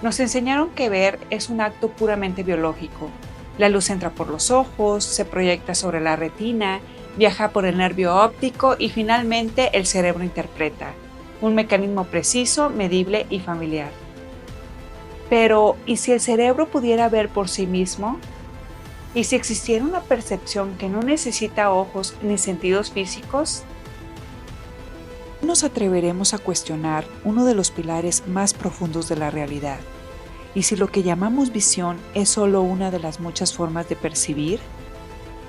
Nos enseñaron que ver es un acto puramente biológico. La luz entra por los ojos, se proyecta sobre la retina, viaja por el nervio óptico y finalmente el cerebro interpreta. Un mecanismo preciso, medible y familiar. Pero, ¿y si el cerebro pudiera ver por sí mismo? ¿Y si existiera una percepción que no necesita ojos ni sentidos físicos? Nos atreveremos a cuestionar uno de los pilares más profundos de la realidad. ¿Y si lo que llamamos visión es solo una de las muchas formas de percibir?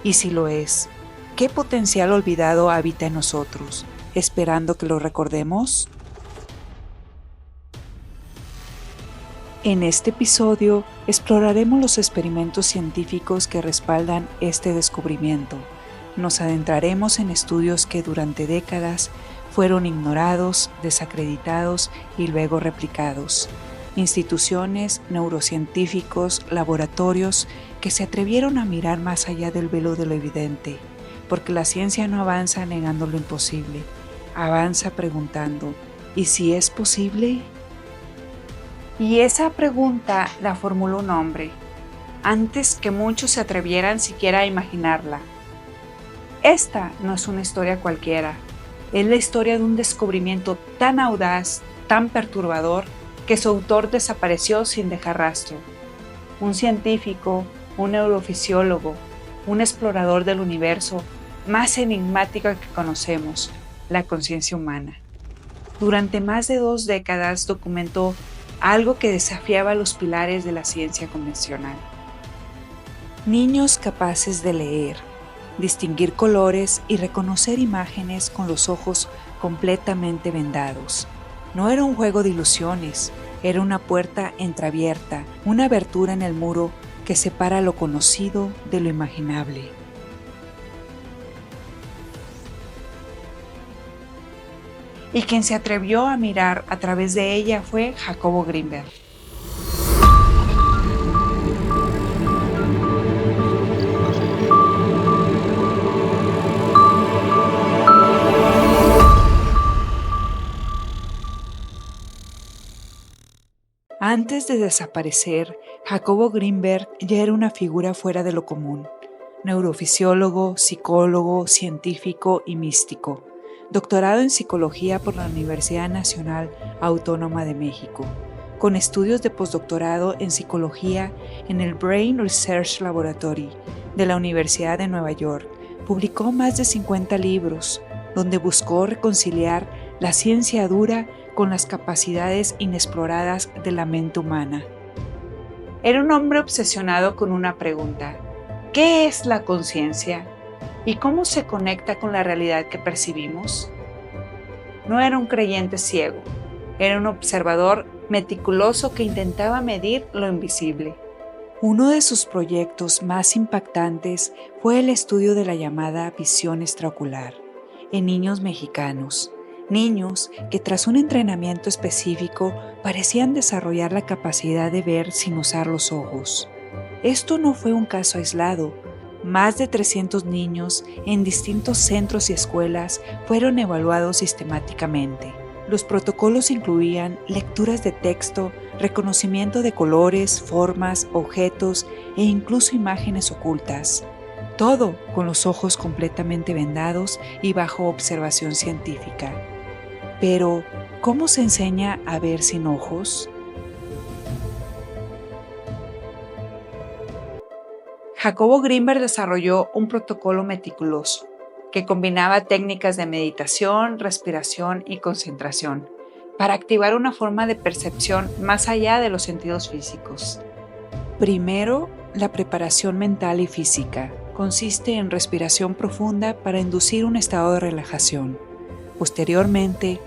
Y si lo es, ¿qué potencial olvidado habita en nosotros, esperando que lo recordemos? En este episodio exploraremos los experimentos científicos que respaldan este descubrimiento. Nos adentraremos en estudios que durante décadas fueron ignorados, desacreditados y luego replicados. Instituciones, neurocientíficos, laboratorios que se atrevieron a mirar más allá del velo de lo evidente, porque la ciencia no avanza negando lo imposible, avanza preguntando, ¿y si es posible? Y esa pregunta la formuló un hombre, antes que muchos se atrevieran siquiera a imaginarla. Esta no es una historia cualquiera, es la historia de un descubrimiento tan audaz, tan perturbador, que su autor desapareció sin dejar rastro. Un científico, un neurofisiólogo, un explorador del universo más enigmático que conocemos, la conciencia humana. Durante más de 2 décadas documentó algo que desafiaba los pilares de la ciencia convencional. Niños capaces de leer, distinguir colores y reconocer imágenes con los ojos completamente vendados. No era un juego de ilusiones, era una puerta entreabierta, una abertura en el muro que separa lo conocido de lo imaginable. Y quien se atrevió a mirar a través de ella fue Jacobo Grinberg. Antes de desaparecer, Jacobo Grinberg ya era una figura fuera de lo común. Neurofisiólogo, psicólogo, científico y místico. Doctorado en psicología por la Universidad Nacional Autónoma de México, con estudios de postdoctorado en psicología en el Brain Research Laboratory de la Universidad de Nueva York. Publicó más de 50 libros, donde buscó reconciliar la ciencia dura con las capacidades inexploradas de la mente humana. Era un hombre obsesionado con una pregunta: ¿qué es la conciencia? ¿Y cómo se conecta con la realidad que percibimos? No era un creyente ciego, era un observador meticuloso que intentaba medir lo invisible. Uno de sus proyectos más impactantes fue el estudio de la llamada visión extraocular en niños mexicanos. Niños que tras un entrenamiento específico parecían desarrollar la capacidad de ver sin usar los ojos. Esto no fue un caso aislado. Más de 300 niños en distintos centros y escuelas fueron evaluados sistemáticamente. Los protocolos incluían lecturas de texto, reconocimiento de colores, formas, objetos e incluso imágenes ocultas. Todo con los ojos completamente vendados y bajo observación científica. Pero, ¿cómo se enseña a ver sin ojos? Jacobo Grinberg desarrolló un protocolo meticuloso que combinaba técnicas de meditación, respiración y concentración para activar una forma de percepción más allá de los sentidos físicos. Primero, la preparación mental y física consiste en respiración profunda para inducir un estado de relajación. Posteriormente,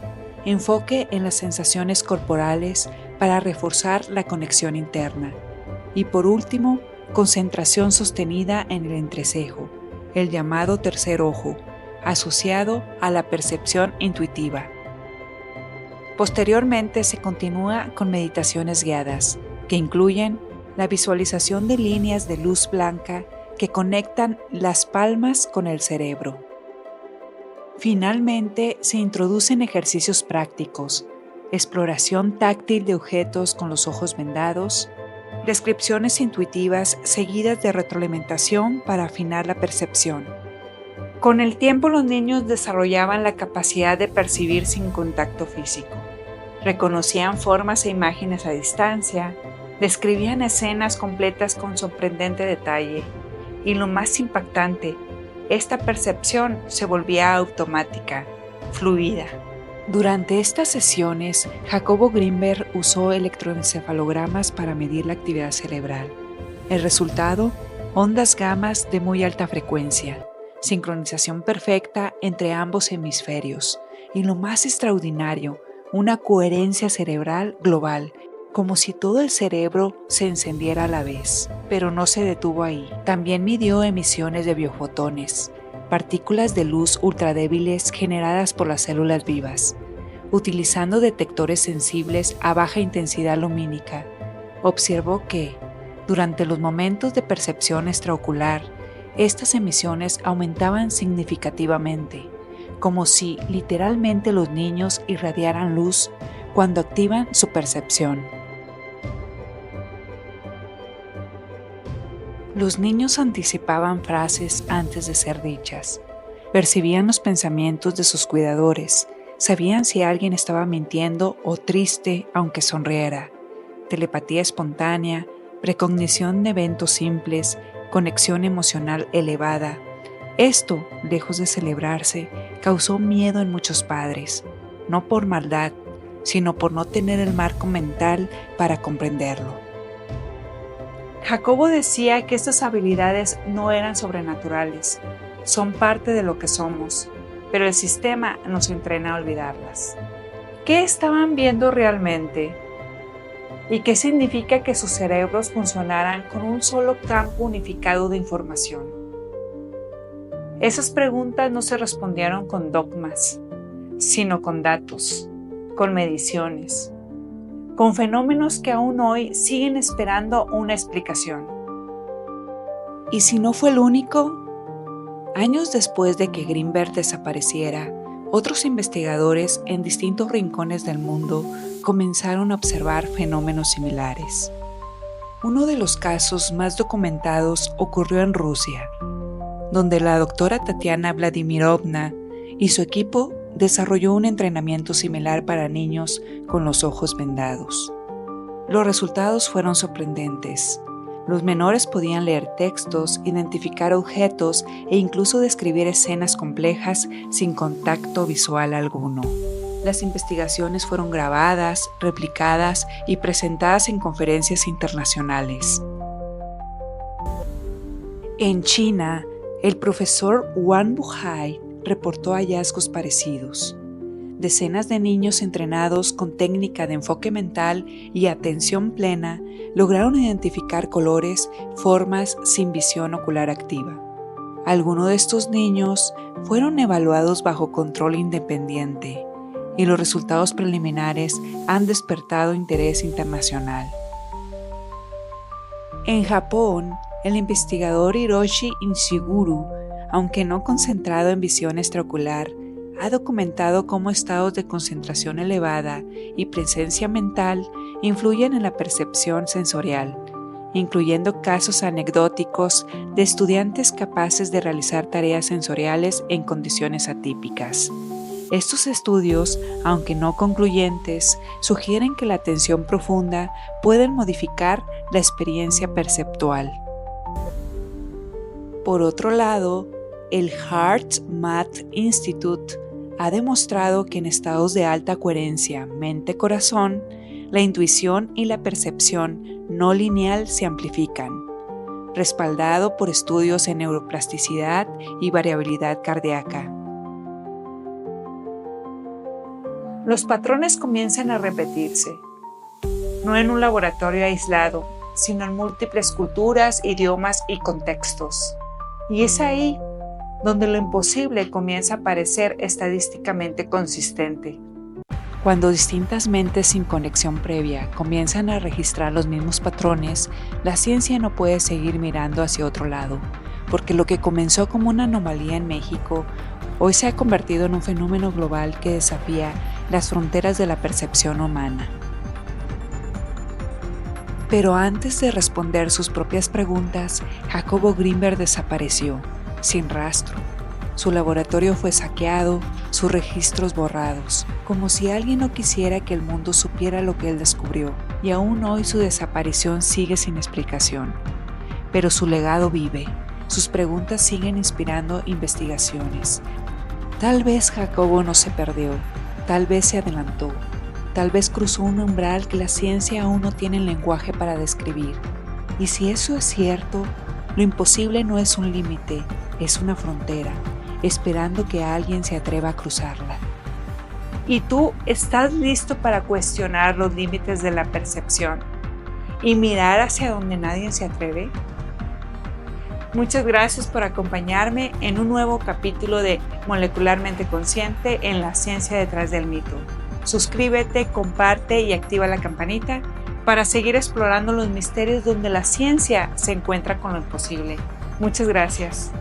enfoque en las sensaciones corporales para reforzar la conexión interna. Y por último, concentración sostenida en el entrecejo, el llamado tercer ojo, asociado a la percepción intuitiva. Posteriormente se continúa con meditaciones guiadas, que incluyen la visualización de líneas de luz blanca que conectan las palmas con el cerebro. Finalmente, se introducen ejercicios prácticos, exploración táctil de objetos con los ojos vendados, descripciones intuitivas seguidas de retroalimentación para afinar la percepción. Con el tiempo los niños desarrollaban la capacidad de percibir sin contacto físico. Reconocían formas e imágenes a distancia, describían escenas completas con sorprendente detalle y lo más impactante, esta percepción se volvía automática, fluida. Durante estas sesiones, Jacobo Grinberg usó electroencefalogramas para medir la actividad cerebral. El resultado, ondas gamas de muy alta frecuencia, sincronización perfecta entre ambos hemisferios y lo más extraordinario, una coherencia cerebral global, como si todo el cerebro se encendiera a la vez. Pero no se detuvo ahí. También midió emisiones de biofotones, partículas de luz ultradébiles generadas por las células vivas, utilizando detectores sensibles a baja intensidad lumínica. Observó que, durante los momentos de percepción extraocular, estas emisiones aumentaban significativamente, como si literalmente los niños irradiaran luz cuando activan su percepción. Los niños anticipaban frases antes de ser dichas, percibían los pensamientos de sus cuidadores, sabían si alguien estaba mintiendo o triste aunque sonriera, telepatía espontánea, precognición de eventos simples, conexión emocional elevada. Esto, lejos de celebrarse, causó miedo en muchos padres, no por maldad, sino por no tener el marco mental para comprenderlo. Jacobo decía que estas habilidades no eran sobrenaturales, son parte de lo que somos, pero el sistema nos entrena a olvidarlas. ¿Qué estaban viendo realmente? ¿Y qué significa que sus cerebros funcionaran con un solo campo unificado de información? Esas preguntas no se respondieron con dogmas, sino con datos, con mediciones, con fenómenos que aún hoy siguen esperando una explicación. ¿Y si no fue el único? Años después de que Grinberg desapareciera, otros investigadores en distintos rincones del mundo comenzaron a observar fenómenos similares. Uno de los casos más documentados ocurrió en Rusia, donde la doctora Tatiana Vladimirovna y su equipo desarrolló un entrenamiento similar para niños con los ojos vendados. Los resultados fueron sorprendentes. Los menores podían leer textos, identificar objetos e incluso describir escenas complejas sin contacto visual alguno. Las investigaciones fueron grabadas, replicadas y presentadas en conferencias internacionales. En China, el profesor Wang Buhai reportó hallazgos parecidos. Decenas de niños entrenados con técnica de enfoque mental y atención plena lograron identificar colores, formas sin visión ocular activa. Algunos de estos niños fueron evaluados bajo control independiente y los resultados preliminares han despertado interés internacional. En Japón, el investigador Hiroshi Ishiguro, aunque no concentrado en visión extraocular, ha documentado cómo estados de concentración elevada y presencia mental influyen en la percepción sensorial, incluyendo casos anecdóticos de estudiantes capaces de realizar tareas sensoriales en condiciones atípicas. Estos estudios, aunque no concluyentes, sugieren que la atención profunda puede modificar la experiencia perceptual. Por otro lado, el HeartMath Institute ha demostrado que en estados de alta coherencia mente-corazón, la intuición y la percepción no lineal se amplifican, respaldado por estudios en neuroplasticidad y variabilidad cardíaca. Los patrones comienzan a repetirse, no en un laboratorio aislado, sino en múltiples culturas, idiomas y contextos. Y es ahí donde lo imposible comienza a parecer estadísticamente consistente. Cuando distintas mentes sin conexión previa comienzan a registrar los mismos patrones, la ciencia no puede seguir mirando hacia otro lado, porque lo que comenzó como una anomalía en México, hoy se ha convertido en un fenómeno global que desafía las fronteras de la percepción humana. Pero antes de responder sus propias preguntas, Jacobo Grinberg desapareció, sin rastro. Su laboratorio fue saqueado, sus registros borrados, como si alguien no quisiera que el mundo supiera lo que él descubrió, y aún hoy su desaparición sigue sin explicación. Pero su legado vive, sus preguntas siguen inspirando investigaciones. Tal vez Jacobo no se perdió, tal vez se adelantó, tal vez cruzó un umbral que la ciencia aún no tiene lenguaje para describir. Y si eso es cierto, lo imposible no es un límite, es una frontera, esperando que alguien se atreva a cruzarla. ¿Y tú estás listo para cuestionar los límites de la percepción y mirar hacia donde nadie se atreve? Muchas gracias por acompañarme en un nuevo capítulo de Molecularmente Consciente en la ciencia detrás del mito. Suscríbete, comparte y activa la campanita para seguir explorando los misterios donde la ciencia se encuentra con lo imposible. Muchas gracias.